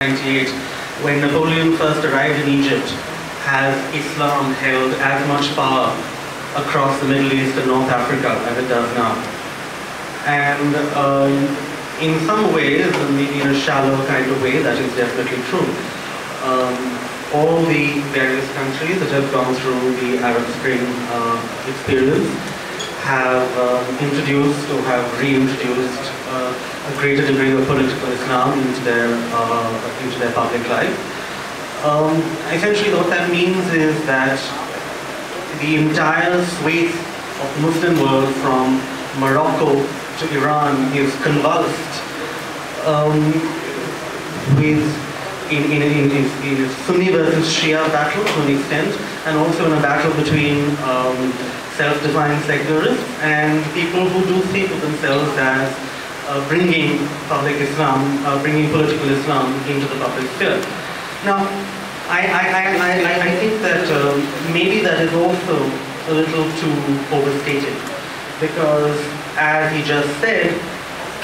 1998, when Napoleon first arrived in Egypt, has Islam held as much power across the Middle East and North Africa as it does now. And in some ways, maybe in a shallow kind of way, that is definitely true. All the various countries that have gone through the Arab Spring experience have introduced or have reintroduced a greater degree of political Islam into their public life. Essentially what that means is that the entire swathe of the Muslim world from Morocco to Iran is convulsed in a Sunni versus Shia battle to an extent, and also in a battle between self-defined secularists and people who do think of themselves as bringing public Islam, bringing political Islam into the public sphere. Now, I think that maybe that is also a little too overstated, because as he just said,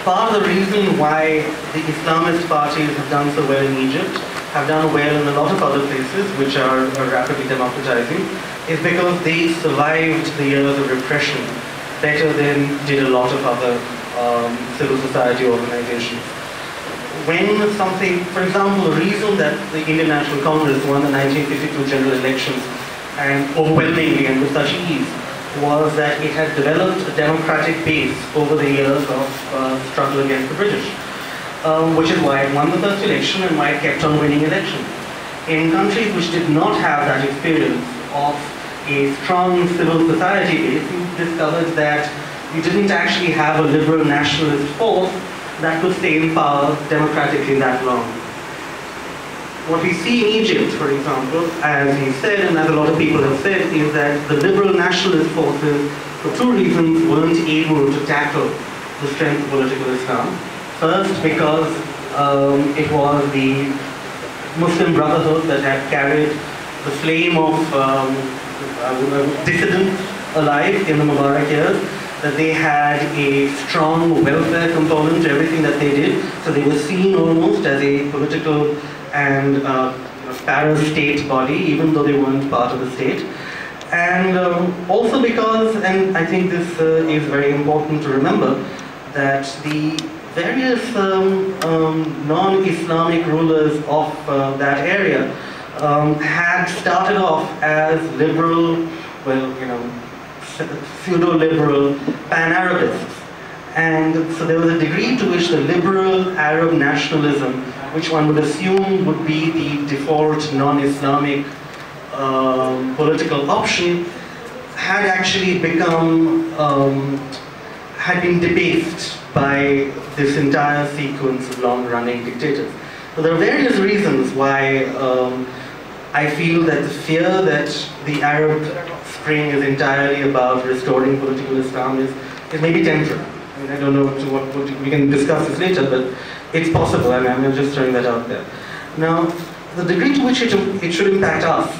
part of the reason why the Islamist parties have done so well in Egypt, have done well in a lot of other places which are rapidly democratizing, is because they survived the years of repression better than did a lot of other civil society organizations. When something, for example, the reason that the Indian National Congress won the 1952 general elections, and overwhelmingly and with such ease, was that it had developed a democratic base over the years of struggle against the British, which is why it won the first election and why it kept on winning elections. In countries which did not have that experience of a strong civil society base, you discovered that you didn't actually have a liberal nationalist force that could stay in power democratically that long. What we see in Egypt, for example, as he said, and as a lot of people have said, is that the liberal nationalist forces, for two reasons, weren't able to tackle the strength of political Islam. First, because it was the Muslim Brotherhood that had carried the flame of dissidence alive in the Mubarak years, that they had a strong welfare component to everything that they did, so they were seen almost as a political and para-state body, even though they weren't part of the state. And also because, and I think this is very important to remember, that the various non-Islamic rulers of that area had started off as liberal, pseudo-liberal pan-Arabists. And so there was a degree to which the liberal Arab nationalism, which one would assume would be the default non-Islamic political option, had actually become, had been debased by this entire sequence of long-running dictators. So there are various reasons why I feel that the fear that the Arab Spring is entirely about restoring political Islam is maybe temporary. I mean, I don't know to what we can discuss this later, but it's possible. I mean, I'm just throwing that out there. Now, the degree to which it should impact us.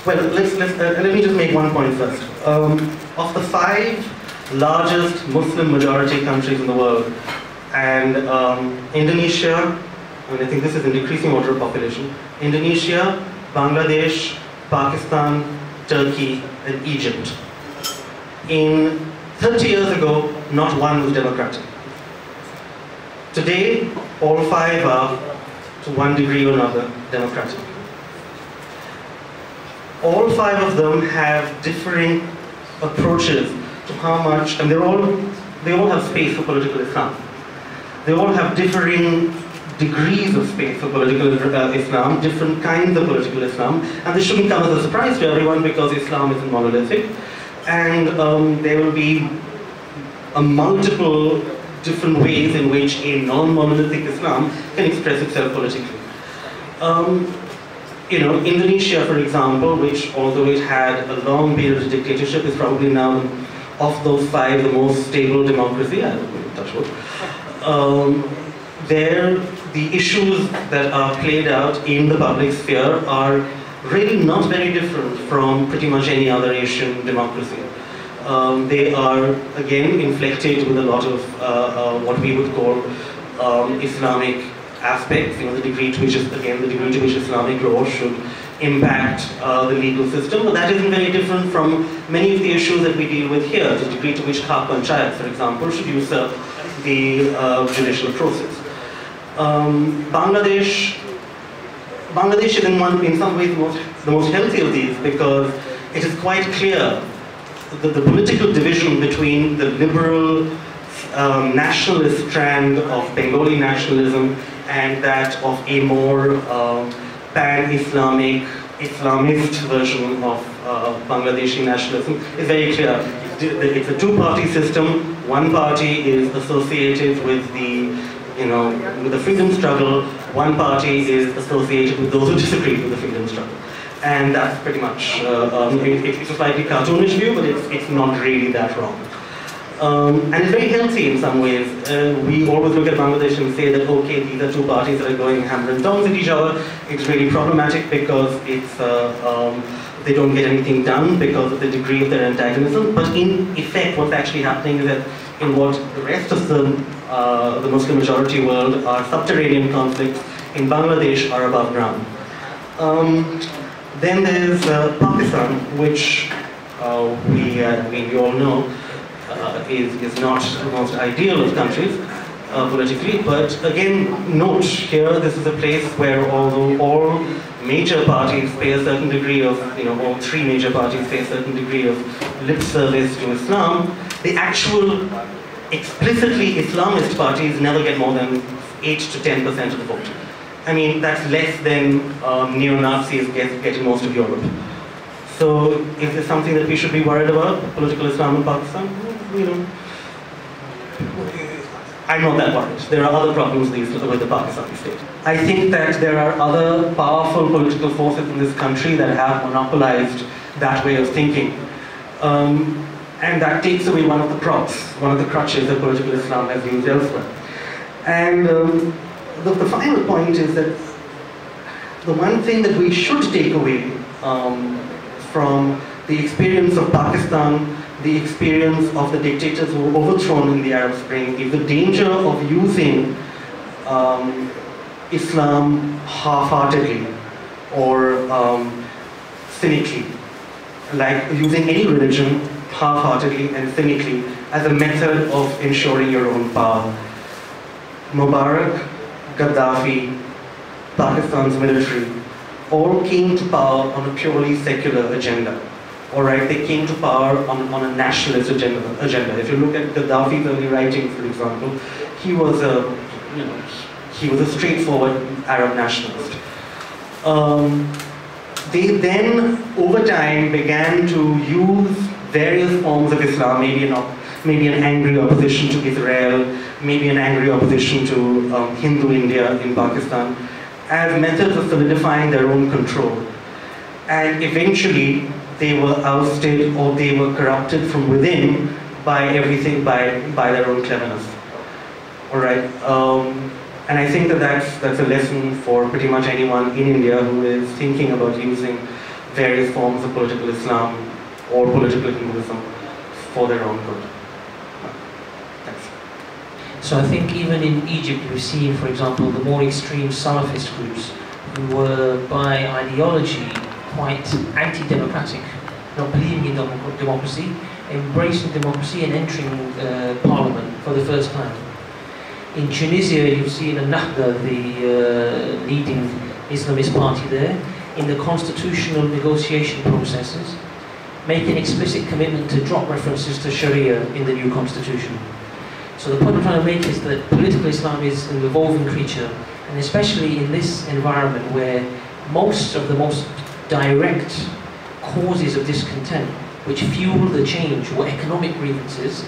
Well, let me just make one point first. Of the 5 largest Muslim majority countries in the world, and Indonesia, and I think this is in decreasing order of population, Indonesia, Bangladesh, Pakistan, Turkey, and Egypt. In 30 years ago, not one was democratic. Today, all 5 are, to one degree or another, democratic. All 5 of them have differing approaches to how much, and they all have space for political Islam. They all have differing degrees of space for political Islam, different kinds of political Islam, and this shouldn't come as a surprise to everyone because Islam isn't monolithic, and there will be multiple different ways in which a non-monolithic Islam can express itself politically. Indonesia, for example, which although it had a long period of dictatorship, is probably now, of those 5, the most stable democracy. I don't know, touch wood. The issues that are played out in the public sphere are really not very different from pretty much any other Asian democracy. They are, again, inflected with a lot of what we would call Islamic aspects, the degree to which, again, the degree to which Islamic law should impact the legal system, but that isn't very different from many of the issues that we deal with here, the degree to which Khak Panchayat, for example, should usurp the judicial process. Bangladesh is in some ways the most healthy of these, because it is quite clear that the political division between the liberal nationalist strand of Bengali nationalism and that of a more pan-Islamic, Islamist version of Bangladeshi nationalism is very clear. It's a two-party system. One party is associated with with the freedom struggle. One party is associated with those who disagree with the freedom struggle. And that's pretty much, it's a slightly cartoonish view, but it's not really that wrong. And it's very healthy in some ways. We always look at Bangladesh and say that, okay, these are two parties that are going hammer and tongs at each other. It's really problematic because it's, they don't get anything done because of the degree of their antagonism. But in effect, what's actually happening is that in what the rest of the Muslim majority world are subterranean conflicts, in Bangladesh are above ground. Then there's Pakistan, which we all know is not the most ideal of countries politically, but again, note here, this is a place where although all major parties pay a certain degree of, all three major parties pay a certain degree of lip service to Islam, the actual explicitly Islamist parties never get more than 8 to 10% of the vote. I mean, that's less than neo-Nazis getting most of Europe. So, is this something that we should be worried about, political Islam in Pakistan? I'm not that worried. There are other problems with the Pakistani state. I think that there are other powerful political forces in this country that have monopolized that way of thinking. And that takes away one of the props, one of the crutches that political Islam has used elsewhere. And the final point is that the one thing that we should take away from the experience of Pakistan, the experience of the dictators who were overthrown in the Arab Spring, is the danger of using Islam half-heartedly or cynically, like using any religion half-heartedly and cynically as a method of ensuring your own power. Mubarak, Gaddafi, Pakistan's military, all came to power on a purely secular agenda. Alright, they came to power on a nationalist agenda. If you look at Gaddafi's early writings, for example, he was a straightforward Arab nationalist. They then, over time, began to use various forms of Islam, maybe an angry opposition to Israel, maybe an angry opposition to Hindu India in Pakistan, as methods of solidifying their own control. And eventually, they were ousted or they were corrupted from within by their own cleverness. All right, and I think that that's a lesson for pretty much anyone in India who is thinking about using various forms of political Islam or political Hinduism for their own good. Thanks. So I think even in Egypt we've seen, for example, the more extreme Salafist groups who were by ideology quite anti-democratic, not believing in democracy, embracing democracy and entering parliament for the first time. In Tunisia, you've seen Ennahda, the leading Islamist party there, in the constitutional negotiation processes, make an explicit commitment to drop references to Sharia in the new constitution. So the point I'm trying to make is that political Islam is an evolving creature, and especially in this environment where most of the most direct causes of discontent which fuel the change were economic grievances,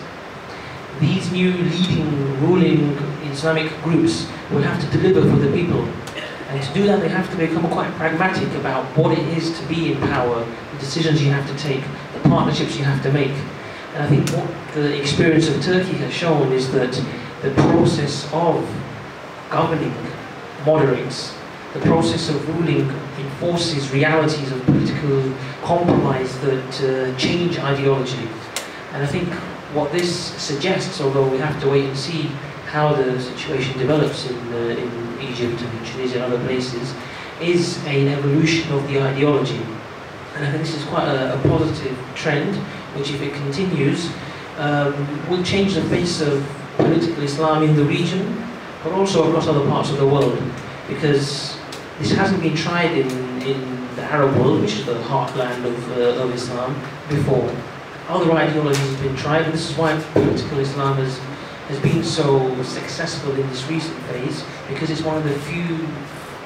these new leading, ruling Islamic groups will have to deliver for the people. And to do that, they have to become quite pragmatic about what it is to be in power, the decisions you have to take, the partnerships you have to make. And I think what the experience of Turkey has shown is that the process of governing moderates, the process of ruling enforces realities of political compromise that change ideology. And I think what this suggests, although we have to wait and see how the situation develops in Egypt and Tunisia and other places is an evolution of the ideology. And I think this is quite a positive trend, which if it continues, will change the face of political Islam in the region, but also across other parts of the world. Because this hasn't been tried in the Arab world, which is the heartland of Islam, before. Other ideologies have been tried, and this is why political Islam has been so successful in this recent phase, because it's one of the few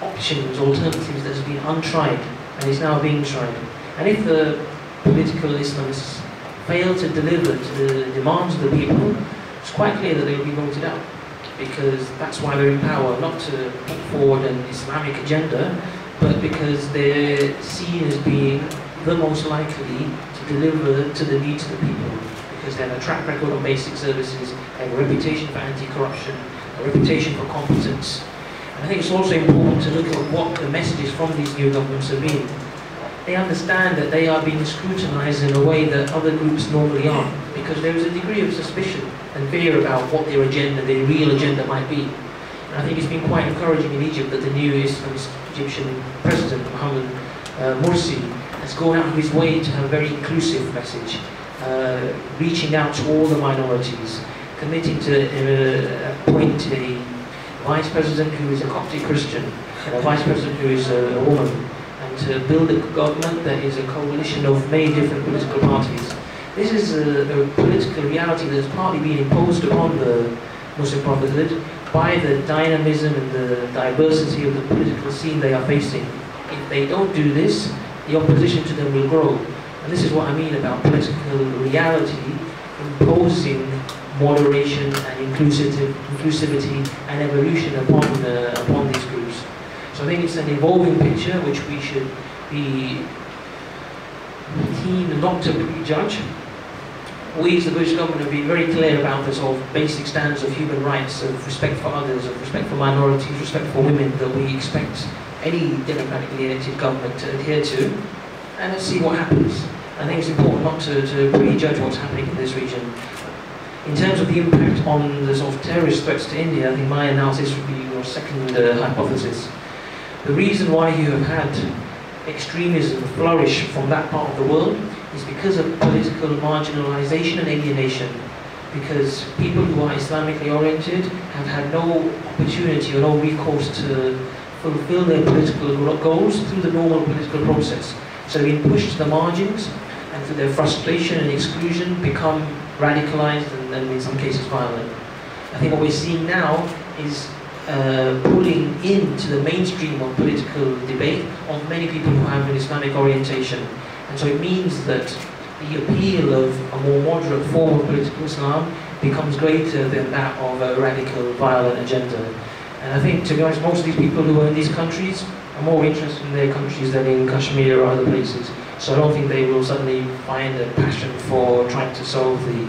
options, alternatives that has been untried, and is now being tried. And if the political Islamists fail to deliver to the demands of the people, it's quite clear that they will be voted out. Because that's why they're in power, not to put forward an Islamic agenda, but because they're seen as being the most likely to deliver to the needs of the people. Because they have a track record on basic services, they have a reputation for anti-corruption, a reputation for competence. And I think it's also important to look at what the messages from these new governments have been. They understand that they are being scrutinized in a way that other groups normally aren't, because there is a degree of suspicion and fear about what their agenda, their real agenda might be. And I think it's been quite encouraging in Egypt that the new Egyptian president, Mohammed Morsi, has gone out of his way to have a very inclusive message, reaching out to all the minorities, committing to appoint a vice president who is a Coptic Christian, and a vice president who is a woman, and to build a government that is a coalition of many different political parties. This is a political reality that has partly been imposed upon the Muslim Brotherhood by the dynamism and the diversity of the political scene they are facing. If they don't do this, the opposition to them will grow. And this is what I mean about political reality imposing moderation and inclusivity and evolution upon these groups. So I think it's an evolving picture which we should be keen not to prejudge. We as the British government have been very clear about the sort of basic standards of human rights, of respect for others, of respect for minorities, respect for women, that we expect any democratically elected government to adhere to. And let's see what happens. I think it's important not to prejudge what's happening in this region. In terms of the impact on the sort of terrorist threats to India, I think my analysis would be your second hypothesis. The reason why you have had extremism flourish from that part of the world is because of political marginalization and alienation. Because people who are Islamically oriented have had no opportunity or no recourse to fulfill their political goals through the normal political process. So they've been pushed to the margins, and through their frustration and exclusion become radicalized and in some cases violent. I think what we're seeing now is pulling into the mainstream of political debate of many people who have an Islamic orientation. And so it means that the appeal of a more moderate form of political Islam becomes greater than that of a radical, violent agenda. And I think, to be honest, most of these people who are in these countries are more interested in their countries than in Kashmir or other places. So I don't think they will suddenly find a passion for trying to solve the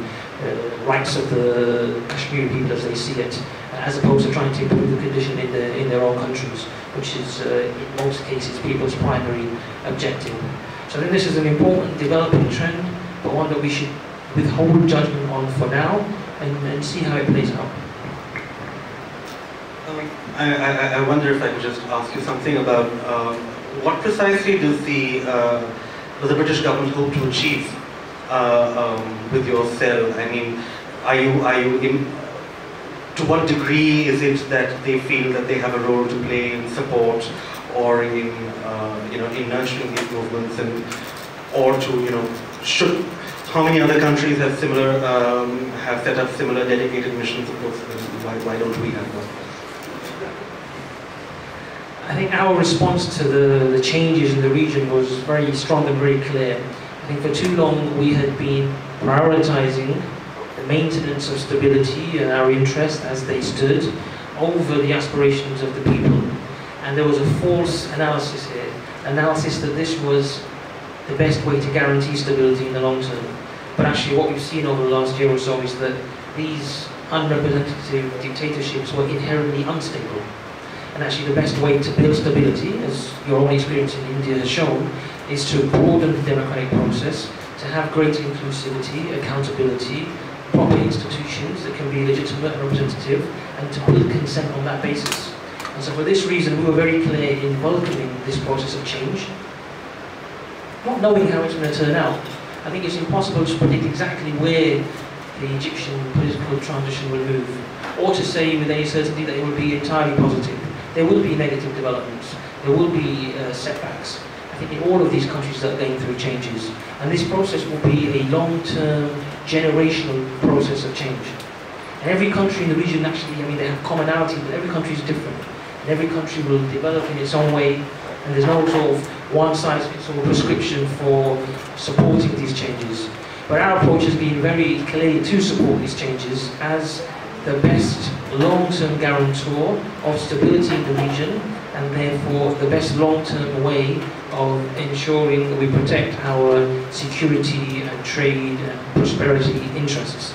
rights of the Kashmiri people as they see it, as opposed to trying to improve the condition in their own countries, which is, in most cases, people's primary objective. So I think this is an important developing trend, but one that we should withhold judgment on for now and see how it plays out. I wonder if I could just ask you something about what precisely does the British government hope to achieve with your cell? I mean, to what degree is it that they feel that they have a role to play in support or in in nurturing these movements, and or to how many other countries have similar have set up similar dedicated missions? Of course, why don't we have one? I think our response to the changes in the region was very strong and very clear. I think for too long we had been prioritizing the maintenance of stability and our interests as they stood over the aspirations of the people. And there was a false analysis here, analysis that this was the best way to guarantee stability in the long term. But actually what we've seen over the last year or so is that these unrepresentative dictatorships were inherently unstable. And actually the best way to build stability, as your own experience in India has shown, is to broaden the democratic process, to have greater inclusivity, accountability, proper proper institutions that can be legitimate and representative, and to build consent on that basis. And so for this reason, we were very clear in welcoming this process of change, not knowing how it's going to turn out. I think it's impossible to predict exactly where the Egyptian political transition will move, or to say with any certainty that it will be entirely positive. There will be negative developments, there will be setbacks. I think in all of these countries that are going through changes, and this process will be a long-term, generational process of change. And every country in the region actually, I mean, they have commonality, but every country is different. And every country will develop in its own way, and there's no sort of one-size-fits-all prescription for supporting these changes. But our approach has been very clearly to support these changes as the best long-term guarantor of stability in the region, and therefore the best long-term way of ensuring that we protect our security and trade and prosperity interests.